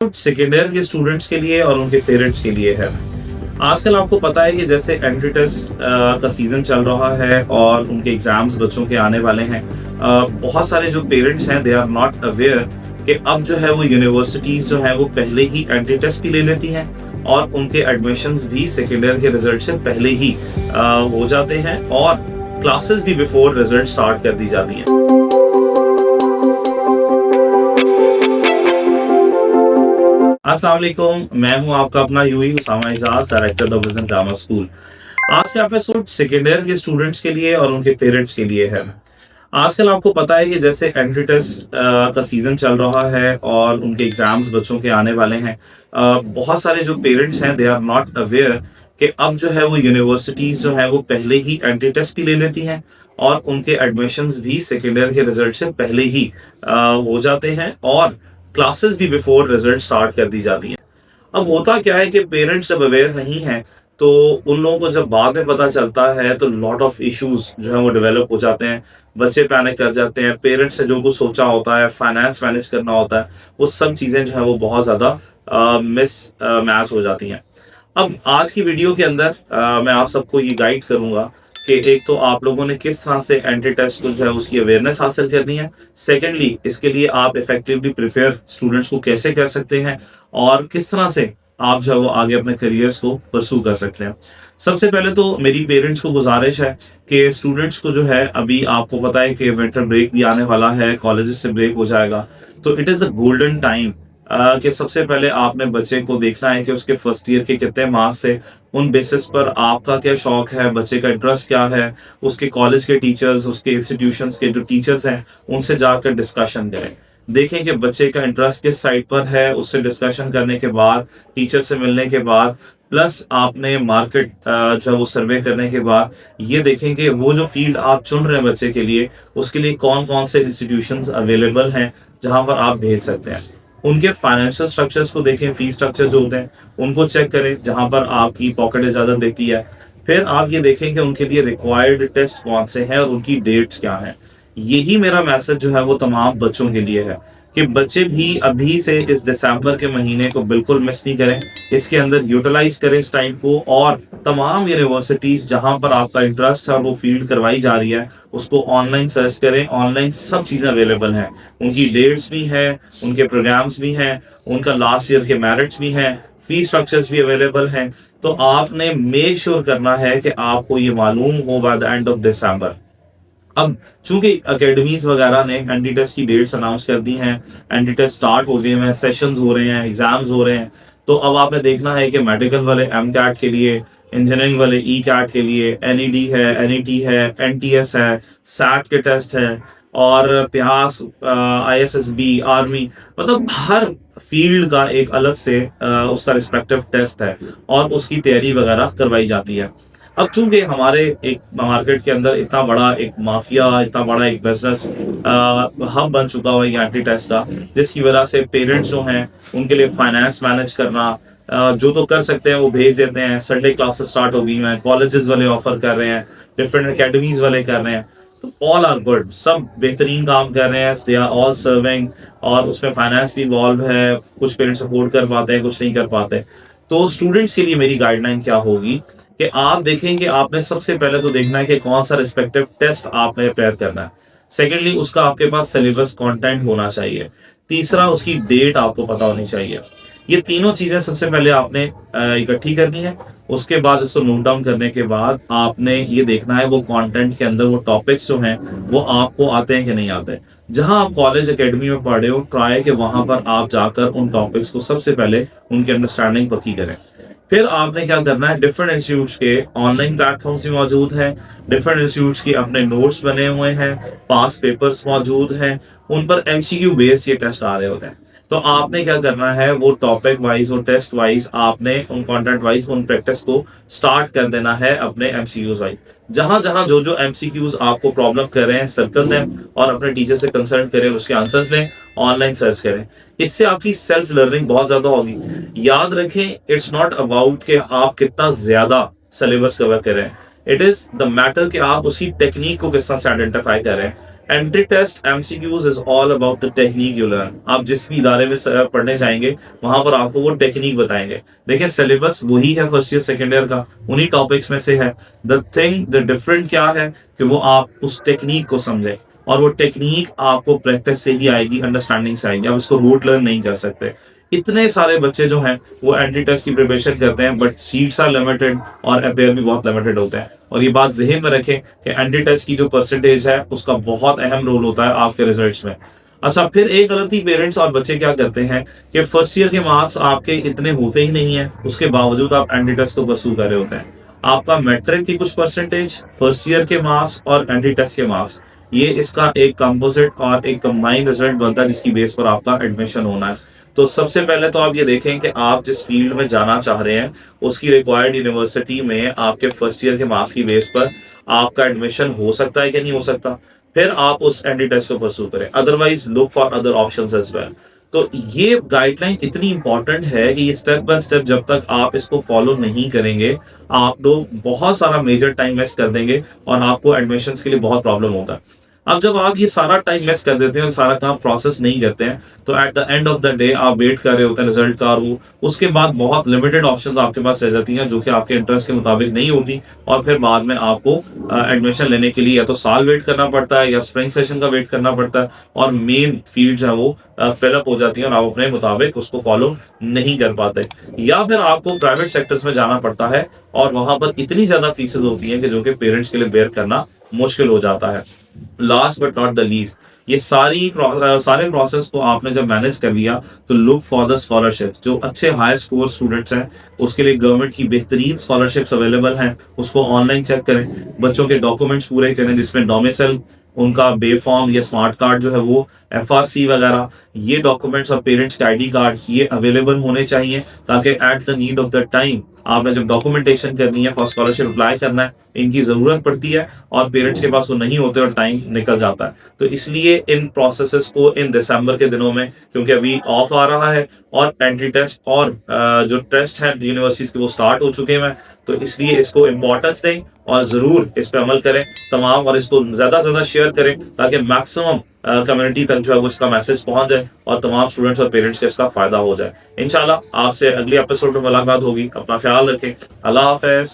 Second year के students के लिए और उनके पेरेंट्स के लिए है। आजकल आपको पता है कि जैसे एंट्री टेस्ट का सीजन चल रहा है और उनके एग्जाम्स बच्चों के आने वाले हैं। बहुत सारे जो पेरेंट्स हैं दे आर नॉट अवेयर कि अब जो है वो यूनिवर्सिटीज जो है वो पहले ही एंट्री टेस्ट भी ले लेती हैं और उनके एडमिशन्स भी सेकेंड ईयर के रिजल्ट से पहले ही हो जाते हैं और क्लासेस भी बिफोर रिजल्ट स्टार्ट कर दी जाती हैं। अस्सलाम वालेकुम, मैं हूं आपका अपना यूई Usama Ejaz, director the vision drama school. आज का एपिसोड सेकेंड ईयर के स्टूडेंट्स के लिए और उनके पेरेंट्स के लिए है। आजकल आपको पता है कि जैसे एंट्री टेस्ट का सीजन चल रहा है और उनके एग्जाम्स बच्चों के आने वाले हैं। बहुत सारे जो पेरेंट्स हैं दे आर नॉट अवेयर कि अब जो है वो यूनिवर्सिटीज जो है वो पहले ही एंट्री टेस्ट भी ले लेती हैं और उनके एडमिशन्स भी सेकेंड ईयर के रिजल्ट से पहले ही हो जाते हैं और क्लासेस भी बिफोर रिजल्ट स्टार्ट कर दी जाती हैं। अब होता क्या है कि पेरेंट्स जब अवेयर नहीं है तो उन लोगों को जब बाद में पता चलता है तो लॉट ऑफ इश्यूज जो है वो डेवलप हो जाते हैं। बच्चे पैनिक कर जाते हैं, पेरेंट्स ने जो कुछ सोचा होता है, फाइनेंस मैनेज करना होता है, वो सब चीज़ें जो है वो बहुत ज़्यादा मिस मैच हो जाती हैं। अब आज की वीडियो के अंदर मैं आप सबको ये गाइड करूंगा कि एक तो आप लोगों ने किस तरह से एंट्री टेस्ट को जो है उसकी अवेयरनेस हासिल करनी है। सेकेंडली, इसके लिए आप इफेक्टिवली प्रिपेयर स्टूडेंट्स को कैसे कर सकते हैं और किस तरह से आप जो है वो आगे अपने करियर्स को परसू कर सकते हैं। सबसे पहले तो मेरी पेरेंट्स को गुजारिश है कि स्टूडेंट्स को जो है, अभी आपको पता है कि विंटर ब्रेक भी आने वाला है, कॉलेजेस से ब्रेक हो जाएगा, तो it is a golden time कि सबसे पहले आपने बच्चे को देखना है कि उसके फर्स्ट ईयर के कितने मार्क्स है, उन बेसिस पर आपका क्या शौक है, बच्चे का इंटरेस्ट क्या है, उसके कॉलेज के टीचर्स, उसके इंस्टीट्यूशंस के जो टीचर्स हैं उनसे जाकर डिस्कशन करें। देखें कि बच्चे का इंटरेस्ट किस साइड पर है, उससे डिस्कशन करने के बाद, टीचर से मिलने के बाद, प्लस आपने मार्केट जो है वो सर्वे करने के बाद ये देखें कि वो जो फील्ड आप चुन रहे हैं बच्चे के लिए, उसके लिए कौन कौन से इंस्टीट्यूशंस अवेलेबल हैं जहां पर आप भेज सकते हैं। उनके फाइनेंशियल स्ट्रक्चर्स को देखें, फीस स्ट्रक्चर जो होते हैं उनको चेक करें जहां पर आपकी पॉकेट इजाजत देती है। फिर आप ये देखें कि उनके लिए रिक्वायर्ड टेस्ट कौन से हैं और उनकी डेट्स क्या हैं। यही मेरा मैसेज जो है वो तमाम बच्चों के लिए है कि बच्चे भी अभी से इस दिसंबर के महीने को बिल्कुल मिस नहीं करें, इसके अंदर यूटिलाइज करें इस टाइम को और तमाम यूनिवर्सिटीज जहां पर आपका इंटरेस्ट है और वो फील्ड करवाई जा रही है उसको ऑनलाइन सर्च करें। ऑनलाइन सब चीज़ें अवेलेबल हैं, उनकी डेट्स भी हैं, उनके प्रोग्राम्स भी हैं, उनका लास्ट ईयर के मेरिट्स भी हैं, फीस स्ट्रक्चर्स भी अवेलेबल हैं। तो आपने मेक श्योर करना है कि आपको ये मालूम हो by the end of December. अब चूंकि एकेडमीज वगैरह ने एंट्री टेस्ट की डेट्स अनाउंस कर दी हैं, एंट्री टेस्ट स्टार्ट हो गए हैं, सेशंस हो रहे हैं, एग्जाम्स हो रहे हैं, तो अब आपने देखना है कि मेडिकल वाले एम कैट के लिए, इंजीनियरिंग वाले ई कैट के लिए, एनईडी है, एनईटी है, एनटीएस है, सैट के टेस्ट है और प्यास, आईएसएसबी, आर्मी, मतलब हर फील्ड का एक अलग से उसका रिस्पेक्टिव टेस्ट है और उसकी तैयारी वगैरह करवाई जाती है। अब चूंकि हमारे एक मार्केट के अंदर इतना बड़ा एक माफिया, इतना बड़ा एक बिजनेस हब बन चुका हुआ है एंट्री टेस्ट का, जिसकी वजह से पेरेंट्स जो हैं उनके लिए फाइनेंस मैनेज करना, जो तो कर सकते हैं वो भेज देते हैं। संडे क्लासेस स्टार्ट हो गई हैं, कॉलेजेस वाले ऑफर कर रहे हैं, डिफरेंट एकेडमीज वाले कर रहे हैं, तो ऑल आर गुड, सब बेहतरीन काम कर रहे हैं, दे आर ऑल सर्विंग और उसमें फाइनेंस भी इन्वॉल्व है। कुछ पेरेंट्स सपोर्ट कर पाते हैं, कुछ नहीं कर पाते। तो स्टूडेंट्स के लिए मेरी गाइडलाइन क्या होगी कि आप देखेंगे, आपने सबसे पहले तो देखना है कि कौन सा रिस्पेक्टिव टेस्ट आपने प्रिपेयर करना है। सेकेंडली, उसका आपके पास सिलेबस कंटेंट होना चाहिए। तीसरा, उसकी डेट आपको पता होनी चाहिए। ये तीनों चीजें सबसे पहले आपने इकट्ठी करनी है। उसके बाद इसको नोट डाउन करने के बाद आपने ये देखना है वो कंटेंट के अंदर वो टॉपिक्स जो हैं वो आपको आते हैं कि नहीं आते। जहां आप कॉलेज एकेडमी में पढ़े हो, ट्राई कि वहां पर आप जाकर उन टॉपिक्स को सबसे पहले उनकी अंडरस्टैंडिंग पक्की करें। फिर आपने क्या करना है, डिफरेंट इंस्टीट्यूट्स के ऑनलाइन प्लेटफॉर्म्स भी मौजूद हैं, डिफरेंट इंस्टीट्यूट्स के अपने नोट्स बने हुए हैं, पास पेपर्स मौजूद हैं, उन पर एमसीक्यू बेस्ड ये टेस्ट आ रहे होते हैं। तो आपने क्या करना है, वो टॉपिक वाइज, वो टेस्ट वाइज आपने उन कंटेंट वाइज उन प्रैक्टिस को स्टार्ट कर देना है अपने एमसीक्यूज वाइज। जहां जहां जो जो एमसीक्यूज आपको प्रॉब्लम कर रहे हैं सर्कल दें और अपने टीचर से कंसल्ट करें, उसके आंसर्स लें, ऑनलाइन सर्च करें। इससे आपकी सेल्फ लर्निंग बहुत ज्यादा होगी। याद रखें, इट्स नॉट अबाउट कि आप कितना ज्यादा सिलेबस कवर करें, इट इज द मैटर कि आप उसकी टेक्निक को किस तरह से आइडेंटिफाई करें। Entry test MCQs is all about the technique you learn. आप जिस भी इदारे में पढ़ने जाएंगे वहां पर आपको वो टेक्निक बताएंगे। देखिए सिलेबस वही है फर्स्ट ईयर सेकेंड ईयर का, उन्हीं टॉपिक्स में से है। द डिफरेंट क्या है कि वो आप उस टेक्निक को समझें, और वो टेक्निक आपको प्रैक्टिस से ही आएगी, अंडरस्टैंडिंग से आएगी। आप इसको रूट लर्न नहीं कर सकते। इतने सारे बच्चे जो हैं वो एंट्री टेस्ट की प्रिपरेशन करते हैं, बट सीट्स आर लिमिटेड और अपेयर भी बहुत लिमिटेड होते हैं। और ये बात ज़हन में रखें कि एंट्री टेस्ट की जो परसेंटेज है उसका बहुत अहम रोल होता है आपके रिजल्ट्स में। अच्छा, फिर एक गलती पेरेंट्स और बच्चे क्या करते हैं कि फर्स्ट ईयर के मार्क्स आपके इतने होते ही नहीं है, उसके बावजूद आप एंट्री टेस्ट को परस्यू कर रहे होते हैं। आपका मैट्रिक की कुछ परसेंटेज, फर्स्ट ईयर के मार्क्स और एंट्री टेस्ट के मार्क्स, ये इसका एक कंपोजिट और एक कंबाइंड रिजल्ट बनता है जिसकी बेस पर आपका एडमिशन होना है। तो सबसे पहले तो आप ये देखें कि आप जिस फील्ड में जाना चाह रहे हैं उसकी रिक्वायर्ड यूनिवर्सिटी में आपके फर्स्ट ईयर के मार्क्स की बेस पर आपका एडमिशन हो सकता है कि नहीं हो सकता। फिर आप उस एंट्री टेस्ट को परस्यू करें, otherwise look for other options as well. तो ये गाइडलाइन इतनी इंपॉर्टेंट है कि ये स्टेप बाय स्टेप जब तक आप इसको फॉलो नहीं करेंगे, आप लोग बहुत सारा मेजर टाइम वेस्ट कर देंगे और आपको एडमिशन्स के लिए बहुत प्रॉब्लम होता है। अब जब आप ये सारा टाइम वेस्ट कर देते हैं और सारा काम प्रोसेस नहीं करते हैं, तो at the end of the day आप वेट कर रहे होते हैं रिजल्ट का, और वो उसके बाद बहुत लिमिटेड ऑप्शंस आपके पास रह जाती हैं जो कि आपके इंटरेस्ट के मुताबिक नहीं होती। और फिर बाद में आपको एडमिशन लेने के लिए या तो साल वेट करना पड़ता है या स्प्रिंग सेशन का वेट करना पड़ता है, और मेन फील्ड जो है वो फिलअप हो जाती है और आप अपने मुताबिक उसको फॉलो नहीं कर पाते। या फिर आपको प्राइवेट सेक्टर्स में जाना पड़ता है और वहां पर इतनी ज्यादा फीसेज होती हैं कि जो कि पेरेंट्स के लिए बेयर करना मुश्किल हो जाता है। Last but not the least, ये सारे प्रोसेस को आपने जब मैनेज कर लिया, तो लुक फॉर द स्कॉलरशिप। जो अच्छे हाई स्कोर स्टूडेंट्स हैं उसके लिए गवर्नमेंट की बेहतरीन स्कॉलरशिप्स अवेलेबल हैं, उसको ऑनलाइन चेक करें। बच्चों के डॉक्यूमेंट्स पूरे करें जिसमें डोमिसाइल, उनका बे फॉर्म या स्मार्ट कार्ड जो है वो, एफआरसी वगैरह, ये डॉक्यूमेंट्स और पेरेंट्स के आईडी कार्ड ये अवेलेबल होने चाहिए, ताकि at the need of the time आपने जब डॉक्यूमेंटेशन करनी है, फॉर स्कॉलरशिप अप्लाई करना है, इनकी जरूरत पड़ती है और पेरेंट्स के पास वो नहीं होते और टाइम निकल जाता है। तो इसलिए इन प्रोसेसेस को इन दिसंबर के दिनों में, क्योंकि अभी ऑफ आ रहा है और एंट्री टेस्ट और जो टेस्ट है यूनिवर्सिटीज के वो स्टार्ट हो चुके हैं, तो इसलिए इसको इम्पोर्टेंस दें और जरूर इस पर अमल करें तमाम, और इसको ज्यादा से ज्यादा शेयर करें ताकि मैक्सिमम कम्युनिटी तक जो है वो इसका मैसेज पहुंच जाए और तमाम स्टूडेंट्स और पेरेंट्स के इसका फायदा हो जाए। इंशाल्लाह आपसे अगली एपिसोड में मुलाकात होगी। अपना ख्याल रखें। अल्लाह हाफिज।